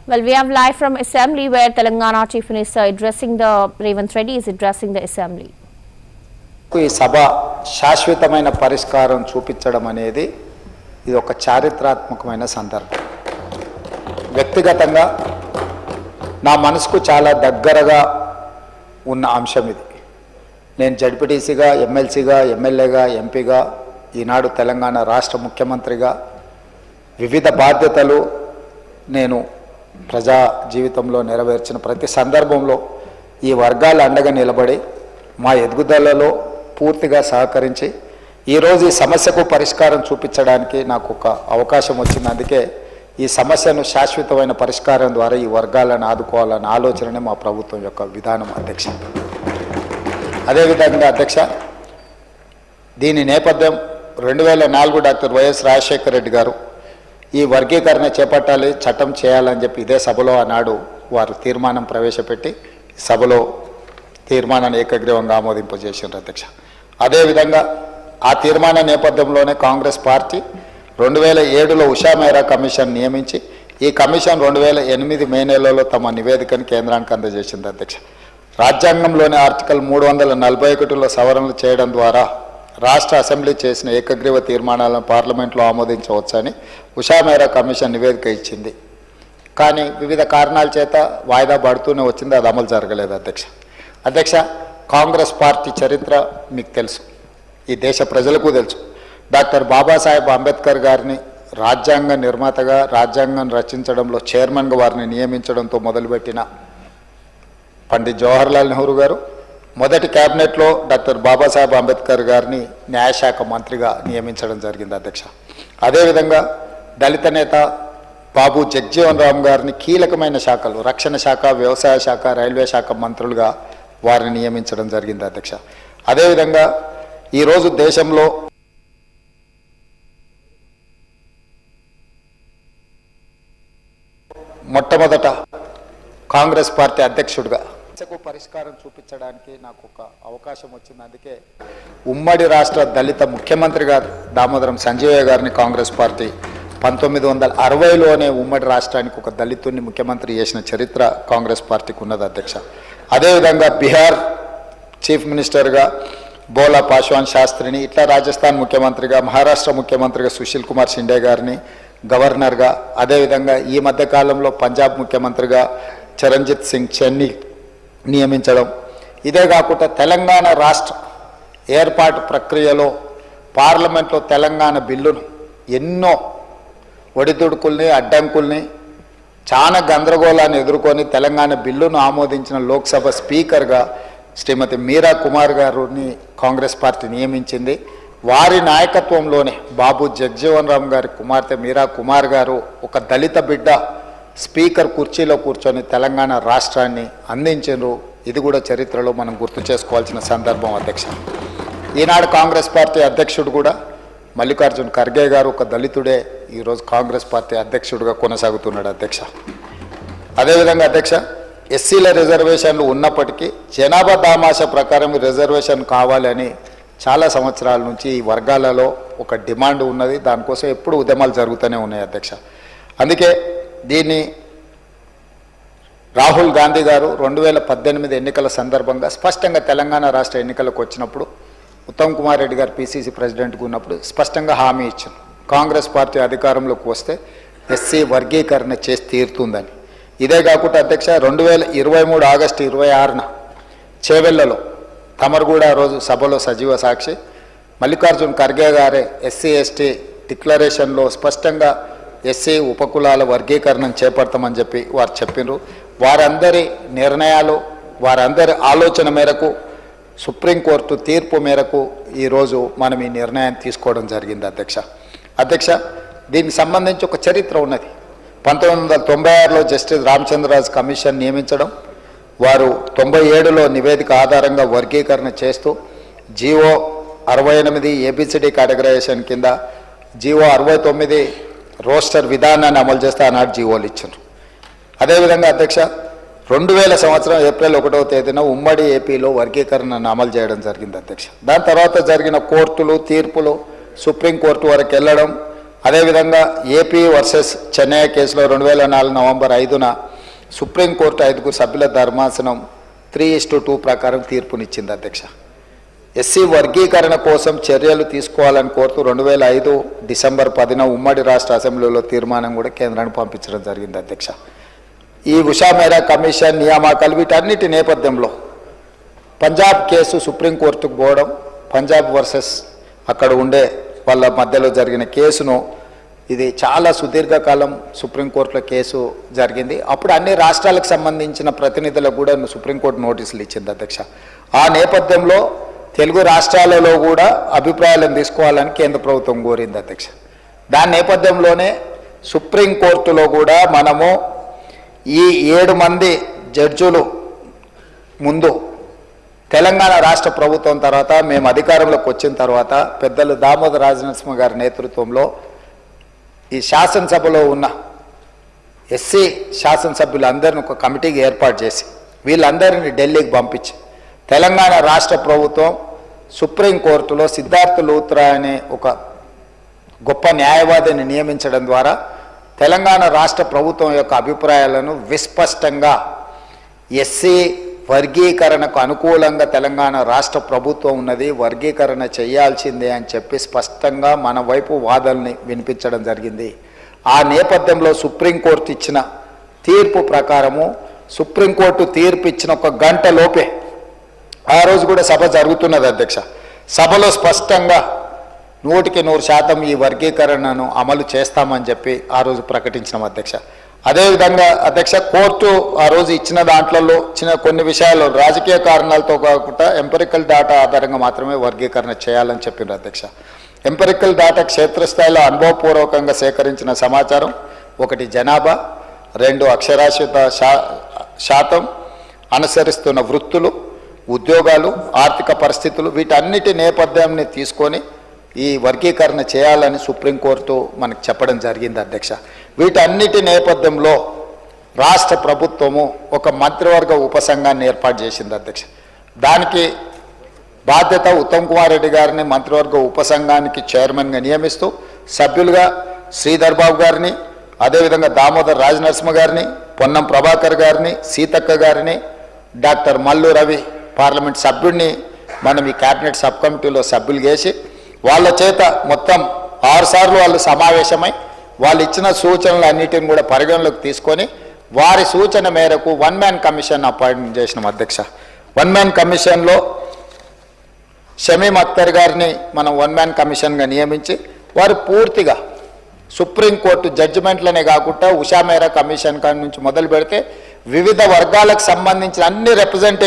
Well, we have live from Assembly where Telangana Chief Minister addressing the Revanth Reddy is addressing the Assembly. ఈ సభ శాశ్వతమైన పరిష్కారం చూపించడం అనేది ఇది ఒక చారిత్రాత్మకమైన సందర్భం. వ్యక్తిగతంగా నా మనసుకు చాలా దగ్గరగా ఉన్న అంశం ఇది. నేను జడ్పీటీసీగా, ఎమ్మెల్సీగా, ఎమ్మెల్యేగా, ఎంపీగా, ఈనాడు తెలంగాణ రాష్ట్ర ముఖ్యమంత్రిగా వివిధ బాధ్యతలు నేను ప్రజా జీవితంలో నెరవేర్చిన ప్రతి సందర్భంలో ఈ వర్గాల అండగా నిలబడి మా ఎదుగుదలలో పూర్తిగా సహకరించి ఈరోజు ఈ సమస్యకు పరిష్కారం చూపించడానికి నాకు ఒక అవకాశం వచ్చింది. అందుకే ఈ సమస్యను శాశ్వతమైన పరిష్కారం ద్వారా ఈ వర్గాలను ఆదుకోవాలన్న ఆలోచననే మా ప్రభుత్వం యొక్క విధానం అధ్యక్ష. అదేవిధంగా అధ్యక్ష, దీని నేపథ్యం 2004 డాక్టర్ వైఎస్ రాజశేఖర రెడ్డి గారు ఈ వర్గీకరణ చేపట్టాలి, చట్టం చేయాలని చెప్పి ఇదే సభలో ఆనాడు వారు తీర్మానం ప్రవేశపెట్టి సభలో తీర్మానాన్ని ఏకగ్రీవంగా ఆమోదింపజేసారు అధ్యక్ష. అదేవిధంగా ఆ తీర్మాన నేపథ్యంలోనే కాంగ్రెస్ పార్టీ 2007లో ఉషా మెహ్రా కమిషన్ నియమించి ఈ కమిషన్ 2008 మే నెలలో తమ నివేదికను కేంద్రానికి అందజేసింది అధ్యక్ష. రాజ్యాంగంలోని ఆర్టికల్ 341లో సవరణలు చేయడం ద్వారా రాష్ట్ర అసెంబ్లీ చేసిన ఏకగ్రీవ తీర్మానాలను పార్లమెంట్లో ఆమోదించవచ్చని ఉషా మెహ్రా కమిషన్ నివేదిక ఇచ్చింది. కానీ వివిధ కారణాల చేత వాయిదా పడుతూనే వచ్చింది, అది అమలు జరగలేదు అధ్యక్ష. కాంగ్రెస్ పార్టీ చరిత్ర మీకు తెలుసు, ఈ దేశ ప్రజలకు తెలుసు. డాక్టర్ బాబాసాహెబ్ అంబేద్కర్ గారిని రాజ్యాంగ నిర్మాతగా, రాజ్యాంగం రచించడంలో చైర్మన్గా వారిని నియమించడంతో మొదలుపెట్టిన పండిత్ జవహర్లాల్ నెహ్రూ గారు మొదటి క్యాబినెట్లో డాక్టర్ బాబాసాహెబ్ అంబేద్కర్ గారిని న్యాయశాఖ మంత్రిగా నియమించడం జరిగింది అధ్యక్ష. అదేవిధంగా దళిత నేత బాబు జగ్జీవన్ రామ్ గారిని కీలకమైన శాఖలు, రక్షణ శాఖ, వ్యవసాయ శాఖ, రైల్వే శాఖ మంత్రులుగా వారిని నియమించడం జరిగింది అధ్యక్ష. అదేవిధంగా ఈరోజు దేశంలో మొట్టమొదట కాంగ్రెస్ పార్టీ అధ్యక్షుడిగా పరిష్కారం చూపించడానికి నాకు ఒక అవకాశం వచ్చింది. అందుకే ఉమ్మడి రాష్ట్ర దళిత ముఖ్యమంత్రిగా దామోదరం సంజయ్ గారిని కాంగ్రెస్ పార్టీ 1960లోనే ఉమ్మడి రాష్ట్రానికి ఒక దళితుడిని ముఖ్యమంత్రి చేసిన చరిత్ర కాంగ్రెస్ పార్టీకి ఉన్నది అధ్యక్ష. అదేవిధంగా బీహార్ చీఫ్ మినిస్టర్గా బోలా పాశ్వాన్ శాస్త్రిని, ఇట్లా రాజస్థాన్ ముఖ్యమంత్రిగా, మహారాష్ట్ర ముఖ్యమంత్రిగా సుశీల్ కుమార్ షిండే గారిని గవర్నర్గా, అదేవిధంగా ఈ మధ్యకాలంలో పంజాబ్ ముఖ్యమంత్రిగా చరణ్జిత్ సింగ్ చెన్ని నియమించడం. ఇదే కాకుండా తెలంగాణ రాష్ట్ర ఏర్పాటు ప్రక్రియలో పార్లమెంట్లో తెలంగాణ బిల్లును ఎన్నో ఒడిదుడుకుల్ని, అడ్డంకుల్ని, చాలా గందరగోళాన్ని ఎదుర్కొని తెలంగాణ బిల్లును ఆమోదించిన లోక్సభ స్పీకర్గా శ్రీమతి మీరా కుమార్ గారిని కాంగ్రెస్ పార్టీ నియమించింది. వారి నాయకత్వంలోనే బాబు జగ్జీవన్ రామ్ గారి కుమార్తె మీరా కుమార్ గారు ఒక దళిత బిడ్డ స్పీకర్ కుర్చీలో కూర్చొని తెలంగాణ రాష్ట్రాన్ని అందించారు. ఇది కూడా చరిత్రలో మనం గుర్తు చేసుకోవాల్సిన సందర్భం అధ్యక్ష. ఈనాడు కాంగ్రెస్ పార్టీ అధ్యక్షుడు కూడా మల్లికార్జున్ ఖర్గే గారు ఒక దళితుడే ఈరోజు కాంగ్రెస్ పార్టీ అధ్యక్షుడిగా కొనసాగుతున్నాడు అధ్యక్ష. అదేవిధంగా అధ్యక్ష, ఎస్సీల రిజర్వేషన్లు ఉన్నప్పటికీ జనాభా దామాష ప్రకారం రిజర్వేషన్ కావాలని చాలా సంవత్సరాల నుంచి ఈ వర్గాలలో ఒక డిమాండ్ ఉన్నది. దానికోసం ఎప్పుడు ఉద్యమాలు జరుగుతూనే ఉన్నాయి అధ్యక్ష. అందుకే దీన్ని రాహుల్ గాంధీ గారు 2018 ఎన్నికల సందర్భంగా స్పష్టంగా తెలంగాణ రాష్ట్ర ఎన్నికలకు వచ్చినప్పుడు ఉత్తమ్ కుమార్ రెడ్డి గారు పిసిసి ప్రెసిడెంట్గా ఉన్నప్పుడు స్పష్టంగా హామీ ఇచ్చారు, కాంగ్రెస్ పార్టీ అధికారంలోకి వస్తే ఎస్సీ వర్గీకరణ చేసి తీరుతుందని. ఇదే కాకుండా అధ్యక్ష 2023 ఆగస్టు 26న చేవెళ్లలో తమరు కూడా రోజు సభలో సజీవ సాక్షి, మల్లికార్జున్ ఖర్గే గారే ఎస్సీ ఎస్టీ డిక్లరేషన్లో స్పష్టంగా ఎస్సీ ఉపకులాల వర్గీకరణను చేపడతామని చెప్పి వారు చెప్పినారు. వారందరి నిర్ణయాలు, వారందరి ఆలోచన మేరకు, సుప్రీంకోర్టు తీర్పు మేరకు ఈరోజు మనం ఈ నిర్ణయాన్ని తీసుకోవడం జరిగింది అధ్యక్ష. దీనికి సంబంధించి ఒక చరిత్ర ఉన్నది. 1996లో జస్టిస్ రామచంద్రరాజు కమిషన్ నియమించడం, వారు 97లో నివేదిక ఆధారంగా వర్గీకరణ చేస్తూ జీవో 68 ఏబిసిడి కేటగరైజేషన్ కింద జీవో 69 రోస్టర్ విధానాన్ని అమలు చేస్తే ఆనాడు జీవోలు ఇచ్చారు. అదేవిధంగా అధ్యక్ష 2000 సంవత్సరం ఏప్రిల్ 1వ తేదీన ఉమ్మడి ఏపీలో వర్గీకరణను అమలు చేయడం జరిగింది అధ్యక్ష. దాని తర్వాత జరిగిన కోర్టులు, తీర్పులు, సుప్రీంకోర్టు వరకు వెళ్ళడం, అదేవిధంగా ఏపీ వర్సెస్ చెన్నై కేసులో 2004 నవంబర్ 5న సుప్రీంకోర్టు 5 సభ్యుల ధర్మాసనం 3:2 ప్రకారం తీర్పునిచ్చింది అధ్యక్ష. ఎస్సీ వర్గీకరణ కోసం చర్యలు తీసుకోవాలని కోరుతూ 2005 డిసెంబర్ 10న ఉమ్మడి రాష్ట్ర అసెంబ్లీలో తీర్మానం కూడా కేంద్రానికి పంపించడం జరిగింది అధ్యక్ష. ఈ ఉషా మేరా కమిషన్ నియామకాలు వీటన్నిటి నేపథ్యంలో పంజాబ్ కేసు సుప్రీంకోర్టుకు పోవడం, పంజాబ్ వర్సెస్ అక్కడ ఉండే వాళ్ళ మధ్యలో జరిగిన కేసును, ఇది చాలా సుదీర్ఘకాలం సుప్రీంకోర్టులో కేసు జరిగింది. అప్పుడు అన్ని రాష్ట్రాలకు సంబంధించిన ప్రతినిధులకు కూడా సుప్రీంకోర్టు నోటీసులు ఇచ్చింది అధ్యక్ష. ఆ నేపథ్యంలో తెలుగు రాష్ట్రాలలో కూడా అభిప్రాయాలను తీసుకోవాలని కేంద్ర ప్రభుత్వం కోరింది అధ్యక్ష. దాని నేపథ్యంలోనే సుప్రీంకోర్టులో కూడా మనము ఈ 7 మంది జడ్జులు ముందు తెలంగాణ రాష్ట్ర ప్రభుత్వం తర్వాత మేము అధికారంలోకి వచ్చిన తర్వాత పెద్దలు దామోదర రాజనరసింహ గారి నేతృత్వంలో ఈ శాసనసభలో ఉన్న ఎస్సీ శాసనసభ్యులందరినీ ఒక కమిటీకి ఏర్పాటు చేసి వీళ్ళందరినీ ఢిల్లీకి పంపించి తెలంగాణ రాష్ట్ర ప్రభుత్వం సుప్రీంకోర్టులో సిద్ధార్థ లూత్రా అనే ఒక గొప్ప న్యాయవాదిని నియమించడం ద్వారా తెలంగాణ రాష్ట్ర ప్రభుత్వం యొక్క అభిప్రాయాలను విస్పష్టంగా ఎస్సీ వర్గీకరణకు అనుకూలంగా తెలంగాణ రాష్ట్ర ప్రభుత్వం ఉన్నది, వర్గీకరణ చేయాల్సిందే అని చెప్పి స్పష్టంగా మన వైపు వాదనని వినిపించడం జరిగింది. ఆ నేపథ్యంలో సుప్రీంకోర్టు ఇచ్చిన తీర్పు ప్రకారము సుప్రీంకోర్టు తీర్పు ఇచ్చిన 1 గంట లోపే ఆ రోజు కూడా సభ జరుగుతున్నది అధ్యక్ష. సభలో స్పష్టంగా 100% ఈ వర్గీకరణను అమలు చేస్తామని చెప్పి ఆ రోజు ప్రకటించినాం అధ్యక్ష. అదేవిధంగా అధ్యక్ష, కోర్టు ఆ రోజు ఇచ్చిన దాంట్లో కొన్ని విషయాలు రాజకీయ కారణాలతో కాకుండా ఎంపెరికల్ డేటా ఆధారంగా మాత్రమే వర్గీకరణ చేయాలని చెప్పిండ్రు అధ్యక్ష. ఎంపెరికల్ డేటా క్షేత్రస్థాయిలో అనుభవపూర్వకంగా సేకరించిన సమాచారం, 1 జనాభా, 2 అక్షరాస్యత శాతం, అనుసరిస్తున్న వృత్తులు, ఉద్యోగాలు, ఆర్థిక పరిస్థితులు, వీటన్నిటి నేపథ్యాన్ని తీసుకొని ఈ వర్గీకరణ చేయాలని సుప్రీంకోర్టు మనకు చెప్పడం జరిగింది అధ్యక్ష. వీటన్నిటి నేపథ్యంలో రాష్ట్ర ప్రభుత్వము ఒక మంత్రివర్గ ఉపసంఘాన్ని ఏర్పాటు చేసింది అధ్యక్ష. దానికి బాధ్యత ఉత్తమ్ కుమార్ రెడ్డి గారిని మంత్రివర్గ ఉపసంఘానికి చైర్మన్గా నియమిస్తూ సభ్యులుగా శ్రీధర్ బాబు గారిని, అదేవిధంగా దామోదర్ రాజనరసింహ గారిని, పొన్నం ప్రభాకర్ గారిని, సీతక్క గారిని, డాక్టర్ మల్లు రవి పార్లమెంట్ సభ్యుడిని మనం ఈ క్యాబినెట్ సబ్ కమిటీలో సభ్యులు చేసి వాళ్ళ చేత మొత్తం 6 సార్లు వాళ్ళు సమావేశమై వాళ్ళు ఇచ్చిన సూచనలు అన్నిటిని కూడా పరిగణలోకి తీసుకొని వారి సూచన మేరకు 1 మ్యాన్ కమిషన్ అపాయింట్ చేసినాం అధ్యక్ష. 1 మ్యాన్ కమిషన్లో షమీమ్ అఖ్తర్ గారిని మనం 1 మ్యాన్ కమిషన్గా నియమించి వారు పూర్తిగా సుప్రీంకోర్టు జడ్జిమెంట్లనే కాకుండా ఉషా మేరా కమిషన్ నుంచి మొదలు పెడితే వివిధ వర్గాలకు సంబంధించిన అన్ని రిప్రజెంటేషన్